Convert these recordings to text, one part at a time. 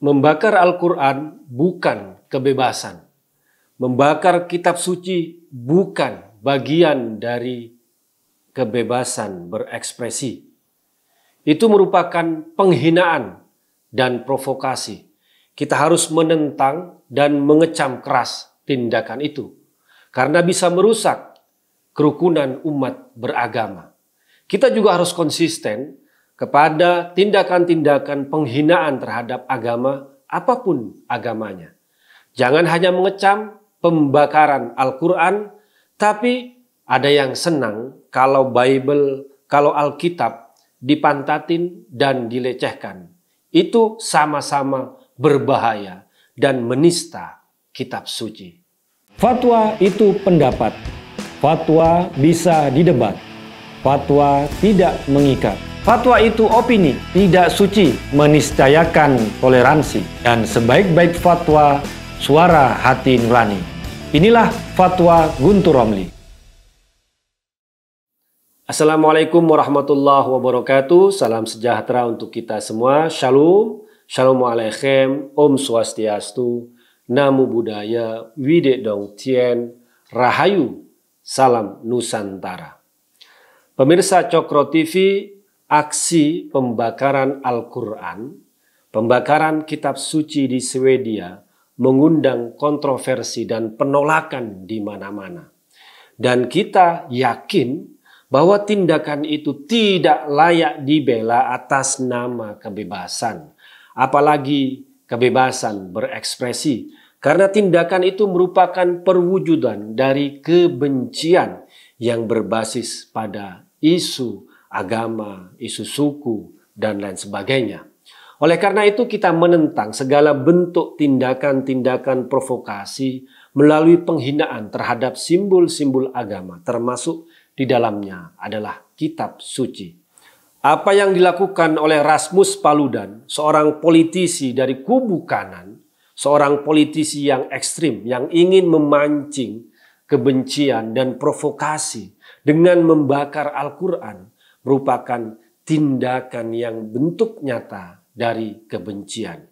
Membakar Al-Quran bukan kebebasan. Membakar kitab suci bukan bagian dari kebebasan berekspresi. Itu merupakan penghinaan dan provokasi. Kita harus menentang dan mengecam keras tindakan itu, karena bisa merusak kerukunan umat beragama. Kita juga harus konsisten kepada tindakan-tindakan penghinaan terhadap agama, apapun agamanya. Jangan hanya mengecam pembakaran Al-Quran, tapi ada yang senang kalau Alkitab dipantatin dan dilecehkan. Itu sama-sama berbahaya dan menista kitab suci. Fatwa itu pendapat. Fatwa bisa didebat. Fatwa tidak mengikat. Fatwa itu opini, tidak suci, meniscayakan toleransi. Dan sebaik-baik fatwa, suara hati nurani. Inilah Fatwa Guntur Romli. Assalamualaikum warahmatullahi wabarakatuh. Salam sejahtera untuk kita semua. Shalom, shalom alaikum, Om Swastiastu, Namo Buddhaya, Wide Dong Tien, Rahayu, Salam Nusantara. Pemirsa Cokro TV, aksi pembakaran Al-Quran, pembakaran kitab suci di Swedia mengundang kontroversi dan penolakan di mana-mana. Dan kita yakin bahwa tindakan itu tidak layak dibela atas nama kebebasan, apalagi kebebasan berekspresi, karena tindakan itu merupakan perwujudan dari kebencian yang berbasis pada isu agama, isu suku, dan lain sebagainya. Oleh karena itu kita menentang segala bentuk tindakan-tindakan provokasi melalui penghinaan terhadap simbol-simbol agama, termasuk di dalamnya adalah kitab suci. Apa yang dilakukan oleh Rasmus Paludan, seorang politisi dari kubu kanan, seorang politisi yang ekstrim, yang ingin memancing kebencian dan provokasi dengan membakar Al-Quran, merupakan tindakan yang bentuk nyata dari kebencian.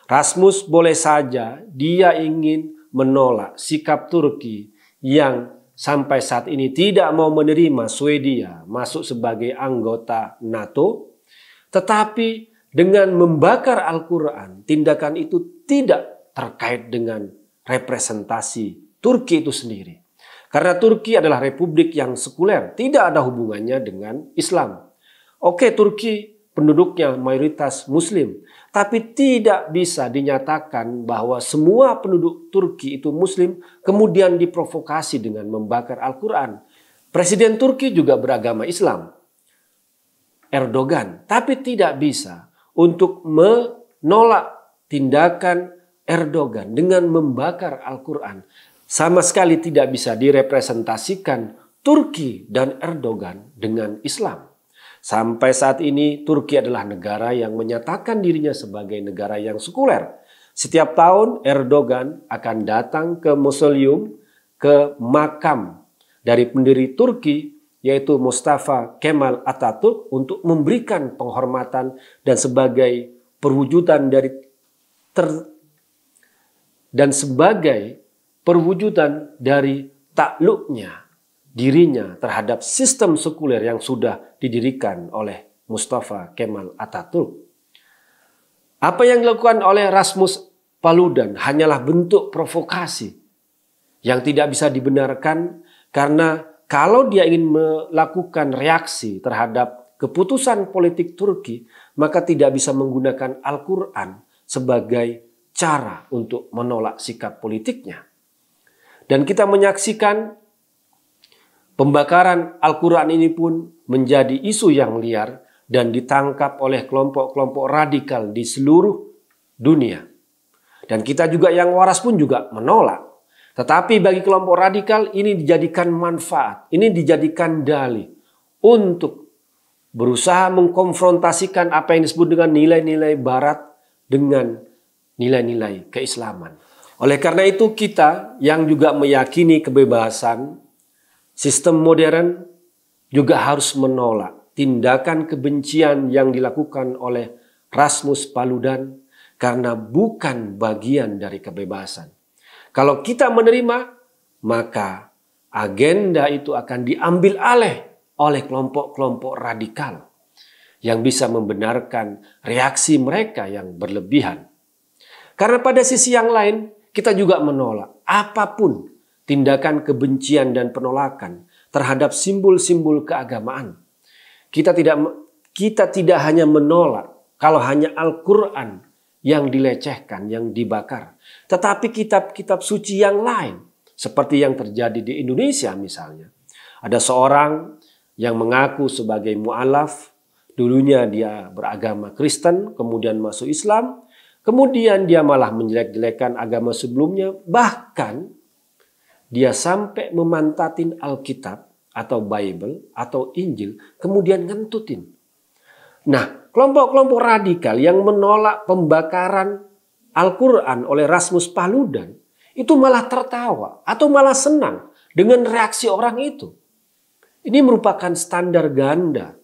Rasmus boleh saja dia ingin menolak sikap Turki yang sampai saat ini tidak mau menerima Swedia masuk sebagai anggota NATO, tetapi dengan membakar Al-Quran, tindakan itu tidak terkait dengan representasi Turki itu sendiri. Karena Turki adalah republik yang sekuler, tidak ada hubungannya dengan Islam. Oke, Turki penduduknya mayoritas Muslim, tapi tidak bisa dinyatakan bahwa semua penduduk Turki itu Muslim kemudian diprovokasi dengan membakar Al-Quran. Presiden Turki juga beragama Islam, Erdogan, tapi tidak bisa untuk menolak tindakan Erdogan dengan membakar Al-Quran. Sama sekali tidak bisa direpresentasikan Turki dan Erdogan dengan Islam. Sampai saat ini Turki adalah negara yang menyatakan dirinya sebagai negara yang sekuler. Setiap tahun Erdogan akan datang ke mausoleum, ke makam dari pendiri Turki, yaitu Mustafa Kemal Atatürk, untuk memberikan penghormatan dan sebagai perwujudan dari takluknya dirinya terhadap sistem sekuler yang sudah didirikan oleh Mustafa Kemal Atatürk. Apa yang dilakukan oleh Rasmus Paludan hanyalah bentuk provokasi yang tidak bisa dibenarkan, karena kalau dia ingin melakukan reaksi terhadap keputusan politik Turki, maka tidak bisa menggunakan Al-Quran sebagai cara untuk menolak sikap politiknya. Dan kita menyaksikan pembakaran Al-Quran ini pun menjadi isu yang liar dan ditangkap oleh kelompok-kelompok radikal di seluruh dunia. Dan kita juga yang waras pun juga menolak. Tetapi bagi kelompok radikal ini dijadikan manfaat, ini dijadikan dalih untuk berusaha mengkonfrontasikan apa yang disebut dengan nilai-nilai Barat dengan nilai-nilai keislaman. Oleh karena itu kita yang juga meyakini kebebasan, sistem modern juga harus menolak tindakan kebencian yang dilakukan oleh Rasmus Paludan, karena bukan bagian dari kebebasan. Kalau kita menerima, maka agenda itu akan diambil alih oleh kelompok-kelompok radikal yang bisa membenarkan reaksi mereka yang berlebihan. Karena pada sisi yang lain, kita juga menolak apapun tindakan kebencian dan penolakan terhadap simbol-simbol keagamaan. Kita tidak hanya menolak kalau hanya Al-Quran yang dilecehkan, yang dibakar. Tetapi kitab-kitab suci yang lain, seperti yang terjadi di Indonesia misalnya. Ada seorang yang mengaku sebagai mu'alaf, dulunya dia beragama Kristen, kemudian masuk Islam, kemudian dia malah menjelek-jelekan agama sebelumnya, bahkan dia sampai memantatin Alkitab atau Bible atau Injil, kemudian ngentutin. Nah, kelompok-kelompok radikal yang menolak pembakaran Al-Quran oleh Rasmus Paludan itu malah tertawa atau malah senang dengan reaksi orang itu. Ini merupakan standar ganda.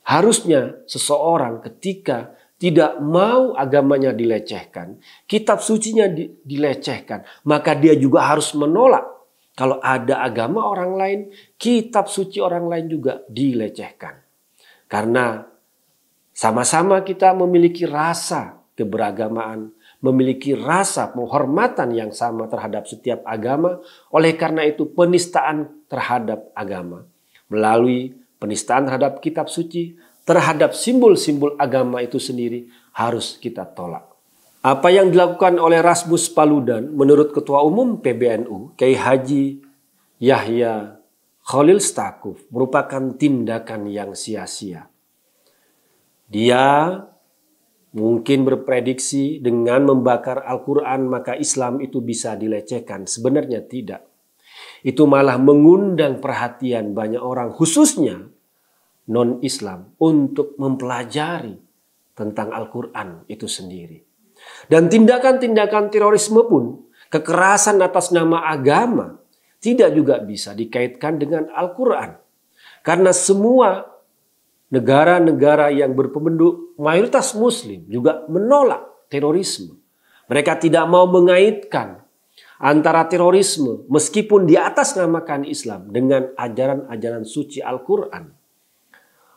Harusnya seseorang ketika tidak mau agamanya dilecehkan, kitab sucinya dilecehkan, maka dia juga harus menolak kalau ada agama orang lain, kitab suci orang lain juga dilecehkan. Karena sama-sama kita memiliki rasa keberagamaan, memiliki rasa penghormatan yang sama terhadap setiap agama. Oleh karena itu penistaan terhadap agama melalui penistaan terhadap kitab suci, terhadap simbol-simbol agama itu sendiri harus kita tolak. Apa yang dilakukan oleh Rasmus Paludan menurut Ketua Umum PBNU, Kiai Haji Yahya Khalil Stakuf, merupakan tindakan yang sia-sia. Dia mungkin berprediksi dengan membakar Al-Quran maka Islam itu bisa dilecehkan. Sebenarnya tidak. Itu malah mengundang perhatian banyak orang, khususnya non-Islam, untuk mempelajari tentang Al-Quran itu sendiri. Dan tindakan-tindakan terorisme pun, kekerasan atas nama agama, tidak juga bisa dikaitkan dengan Al-Quran. Karena semua negara-negara yang berpenduduk mayoritas Muslim juga menolak terorisme. Mereka tidak mau mengaitkan antara terorisme meskipun di atas namakan Islam dengan ajaran-ajaran suci Al-Quran.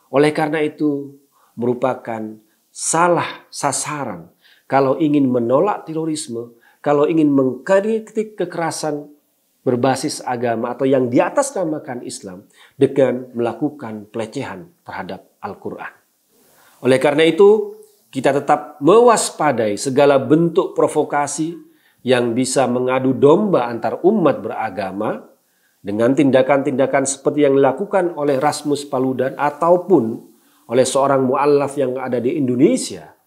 Oleh karena itu merupakan salah sasaran kalau ingin menolak terorisme, kalau ingin mengkritik kekerasan berbasis agama atau yang di atas namakan Islam dengan melakukan pelecehan terhadap Al-Quran. Oleh karena itu, kita tetap mewaspadai segala bentuk provokasi yang bisa mengadu domba antar umat beragama dengan tindakan-tindakan seperti yang dilakukan oleh Rasmus Paludan ataupun oleh seorang mu'allaf yang ada di Indonesia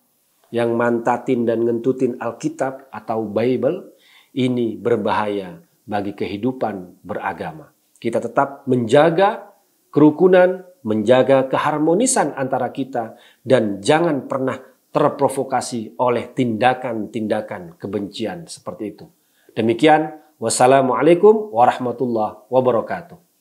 yang mantatin dan ngentutin Alkitab atau Bible. Ini berbahaya bagi kehidupan beragama. Kita tetap menjaga kerukunan, menjaga keharmonisan antara kita, dan jangan pernah terprovokasi oleh tindakan-tindakan kebencian seperti itu. Demikian, wassalamualaikum warahmatullahi wabarakatuh.